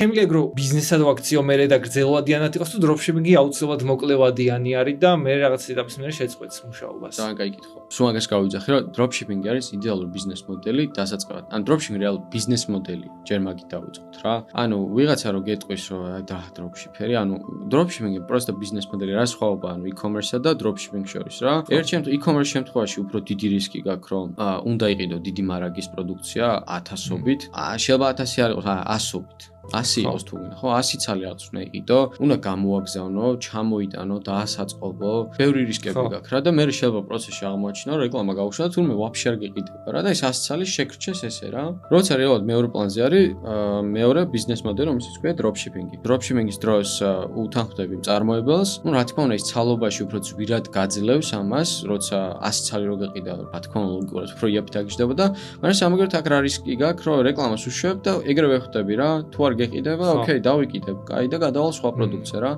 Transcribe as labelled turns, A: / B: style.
A: შემიძლია ეგ რომ ბიზნესად ვაქციო მე და გრძელვადიანად იყოს თუ დროპშიპინგი აუცილებლად მოკლევადიანი არის და მე რაღაც ეტაპის მერე შეწყვეტს მუშაობას.
B: ძალიან კაი კითხვა. სულ მაგას გავიძახი რომ დროპშიპინგი არის იდეალური ბიზნეს მოდელი დასაწყებად. ან დროპშიპინგი რეალ ბიზნეს მოდელი. ჯერ მაგით დავიწყოთ რა. ანუ ვიღაცა რო გეტყვის რომ და დროპშიპერი, ანუ დროპშიპინგი პროსტა ბიზნეს მოდელი რა სხვაობაა ანუ e-commerce-სა და დროპშიპინგ შორის რა. e-commerce შემთხვევაში უფრო დიდი რისკი გაქვს რომ უნდა იყიდო დიდი მარაგის პროდუქცია 1000-ობით. შეიძლება 1000 არ იყოს, 100-ობით. 100 იყოს თუ გინდა, ხო? 100 ცალი რაღაც უნდა იყიდო, უნდა გამოაგზავნო, ჩამოიტანო, დაასაწყობო, ბევრი რისკები გაქვს რა და მე შეიძლება პროცესში აღმოაჩინო, რეკლამა გავუშვა და თურმე ვაფშე არ გიყიდება რა და ეს 100 ცალი შეგრჩეს ესე რა. როცა რეალურად მეორე პლანზე არის მეორე ბიზნეს მოდელი, რომელსაც ქვია დროპშიპინგი. დროპშიპინგის დროს უთანხმდები მწარმოებელს, ну რა თქმა უნდა ის ცალობაში უფრო ძვირად გაძლევს ამას, როცა 100 ცალი რო გიყიდა, რა თქმა უნდა ლოგიკურად უფრო იაფით აგიჟდება და მაგრამ სამაგერად აქ რა რისკი გაქვს, რომ რეკლამას უშვებ და ეგრევე ხვდები რა, თუ არ გეყიდება, ოკეი, დავიკიდებ, კაი და გადავალ სხვა პროდუქცია რა.